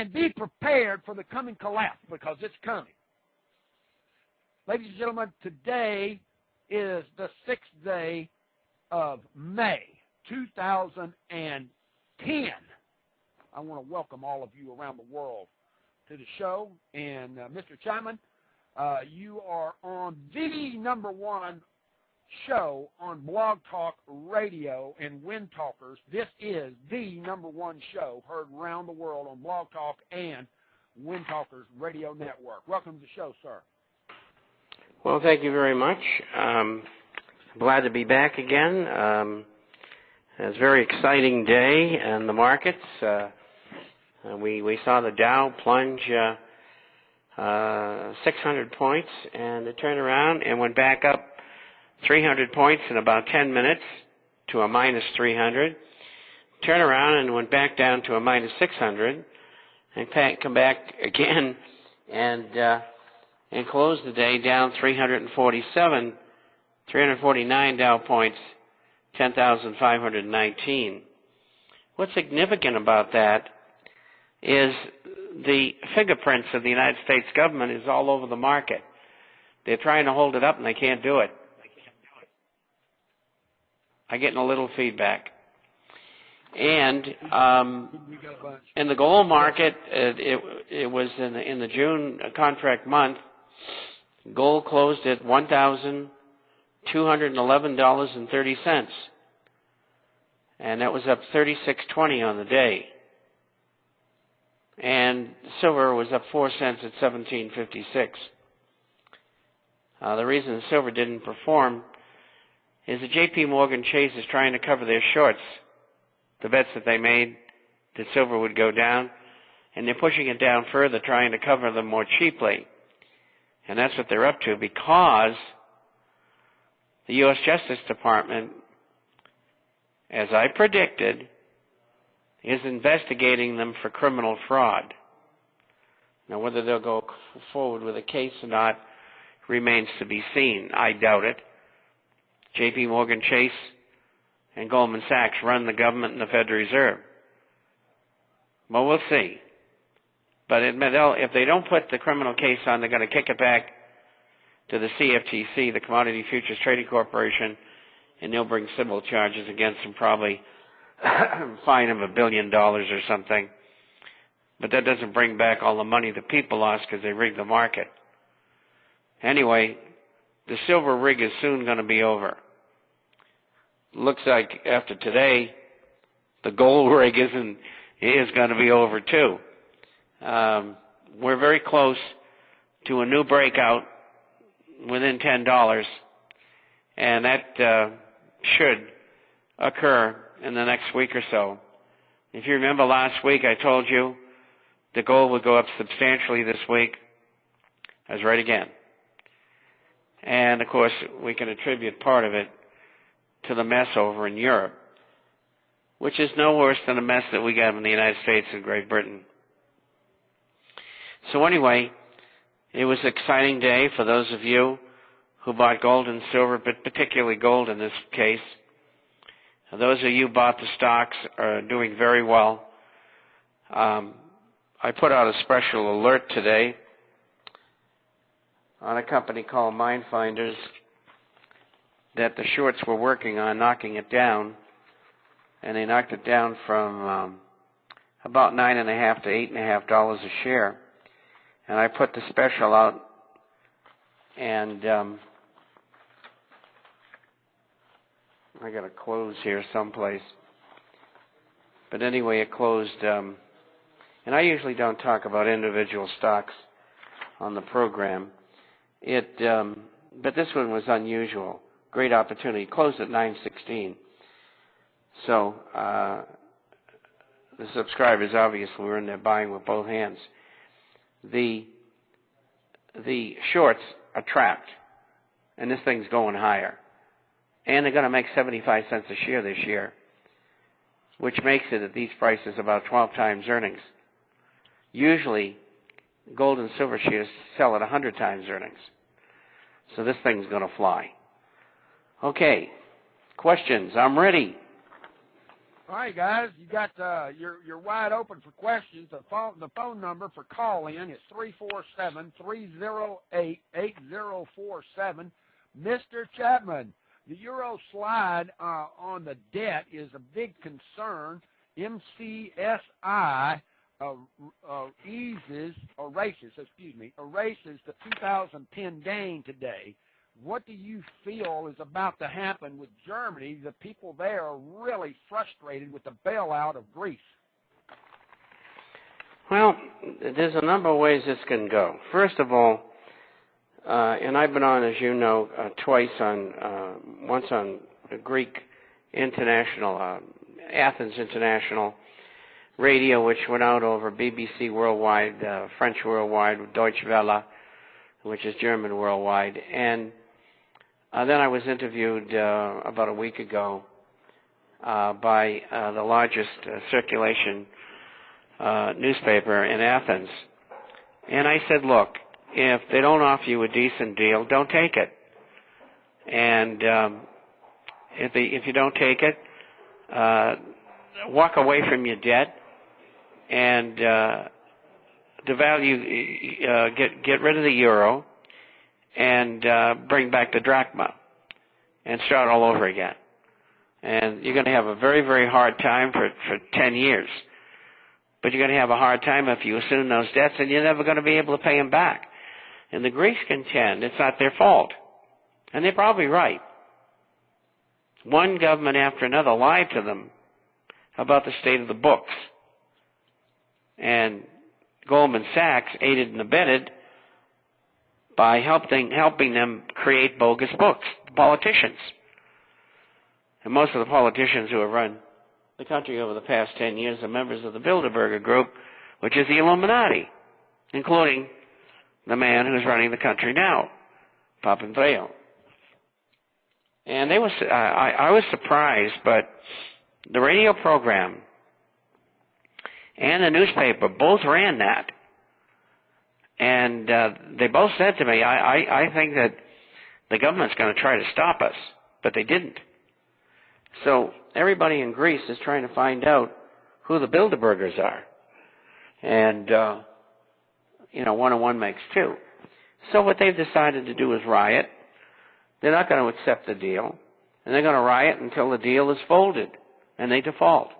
and be prepared for the coming collapse, because it's coming. Ladies and gentlemen, today is the 6th day of May 2010. I want to welcome all of you around the world to the show. And Mr. Chapman, you are on the #1 show on Blog Talk Radio and Wind Talkers. This is the #1 show heard around the world on Blog Talk and Wind Talkers Radio Network. Welcome to the show, sir. Well, thank you very much. Glad to be back again. It's a very exciting day in the markets. We saw the Dow plunge 600 points, and it turned around and went back up 300 points in about 10 minutes to a minus 300. Turn around and went back down to a minus 600, and come back again and closed the day down 349 Dow points, 10,519. What's significant about that is the fingerprints of the United States government is all over the market. They're trying to hold it up, and they can't do it. I'm getting a little feedback. And in the gold market, it was in the June contract month, gold closed at $1,211.30, and that was up 36.20 on the day. And silver was up 4 cents at 17.56. The reason silver didn't perform is that J.P. Morgan Chase is trying to cover their shorts, the bets that they made that silver would go down, and they're pushing it down further, trying to cover them more cheaply. And that's what they're up to, because the U.S. Justice Department, as I predicted, is investigating them for criminal fraud. Now, whether they'll go forward with a case or not remains to be seen. I doubt it. J.P. Morgan Chase and Goldman Sachs run the government and the Federal Reserve. Well, we'll see. But if they don't put the criminal case on, they're going to kick it back to the CFTC, the Commodity Futures Trading Corporation, and they'll bring civil charges against them, probably fine of $1 billion or something. But that doesn't bring back all the money the people lost because they rigged the market. Anyway, the silver rig is soon going to be over. Looks like after today, the gold rig is going to be over too. We're very close to a new breakout within $10, and that should occur in the next week or so. If you remember last week, I told you the gold would go up substantially this week. I was right again. And, of course, we can attribute part of it to the mess over in Europe, which is no worse than the mess that we got in the United States and Great Britain. So anyway, it was an exciting day for those of you who bought gold and silver, but particularly gold in this case. Those of you who bought the stocks are doing very well. I put out a special alert today on a company called Mindfinders that the shorts were working on knocking it down, and they knocked it down from about $9.50 to $8.50 a share. And I put the special out, and I got to close here someplace. But anyway, it closed, and I usually don't talk about individual stocks on the program. But this one was unusual. Great opportunity. Closed at 9:16. So the subscribers obviously were in there buying with both hands. The shorts are trapped, and this thing's going higher. And they're going to make 75 cents a share this year, which makes it at these prices about 12 times earnings. Usually, gold and silver shares sell at 100 times earnings. So this thing's going to fly. Okay, questions? I'm ready. All right, guys, you got you're wide open for questions. The phone number for call in is 347-308-8047. Mr. Chapman, the Euro slide on the debt is a big concern. MCSI erases the 2010 gain today. What do you feel is about to happen with Germany? The people there are really frustrated with the bailout of Greece. Well, there's a number of ways this can go. First of all, and I've been on, as you know, twice once on the Greek International, Athens International Radio, which went out over BBC Worldwide, French Worldwide, Deutsche Welle, which is German Worldwide, and then I was interviewed about a week ago by the largest circulation newspaper in Athens. And I said, look, if they don't offer you a decent deal, don't take it. And if you don't take it, walk away from your debt and devalue, get rid of the euro, and bring back the drachma and start all over again. And you're going to have a very, very hard time for 10 years. But you're going to have a hard time if you assume those debts, and you're never going to be able to pay them back. And the Greeks contend it's not their fault. And they're probably right. One government after another lied to them about the state of the books. And Goldman Sachs aided and abetted by helping them create bogus books, politicians. And most of the politicians who have run the country over the past 10 years are members of the Bilderberger Group, which is the Illuminati, including the man who's running the country now, Papandreou. And I was surprised, but the radio program and the newspaper both ran that. And they both said to me, I think that the government's going to try to stop us, but they didn't. So everybody in Greece is trying to find out who the Bilderbergers are. And, 1 and 1 makes 2. So what they've decided to do is riot. They're not going to accept the deal. And they're going to riot until the deal is folded and they default.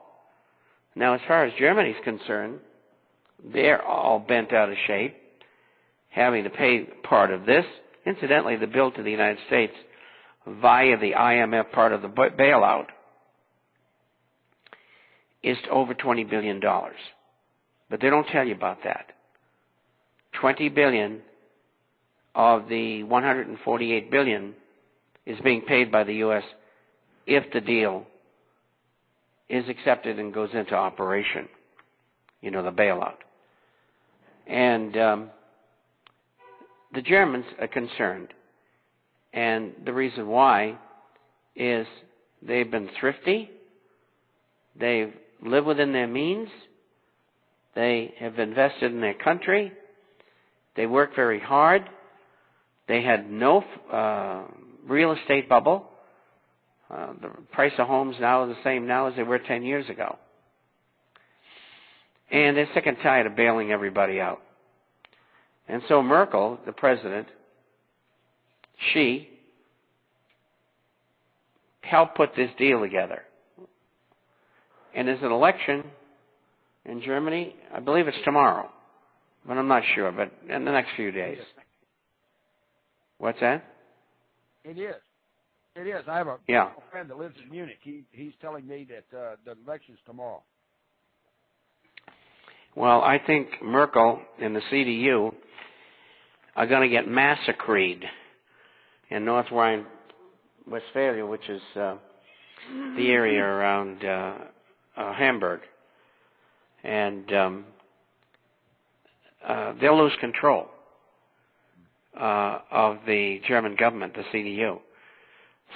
Now, as far as Germany's concerned, they're all bent out of shape, having to pay part of this. Incidentally, the bill to the United States via the IMF part of the bailout is over $20 billion. But they don't tell you about that. $20 billion of the $148 billion is being paid by the U.S. if the deal is accepted and goes into operation, the bailout. And the Germans are concerned. And the reason why is they've been thrifty, they've lived within their means, they have invested in their country, they work very hard, they had no real estate bubble. The price of homes now are the same now as they were 10 years ago. And they're sick and tired of bailing everybody out. And so Merkel, the president, she helped put this deal together. And there's an election in Germany, I believe it's tomorrow, but I'm not sure, but in the next few days. What's that? It is. It is. I have a friend that lives in Munich. He's telling me that the election's tomorrow. Well, I think Merkel and the CDU are going to get massacred in North Rhine-Westphalia, which is the area around Hamburg. And they'll lose control of the German government, the CDU.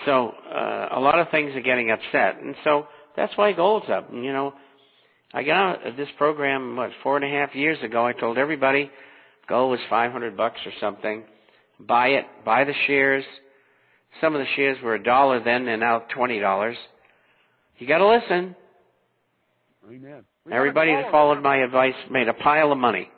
So a lot of things are getting upset. And so that's why gold's up. And, I got out of this program, 4.5 years ago. I told everybody gold was $500 or something. Buy it. Buy the shares. Some of the shares were $1 then. They're now $20. You got to listen. Amen. Everybody that followed my advice made a pile of money.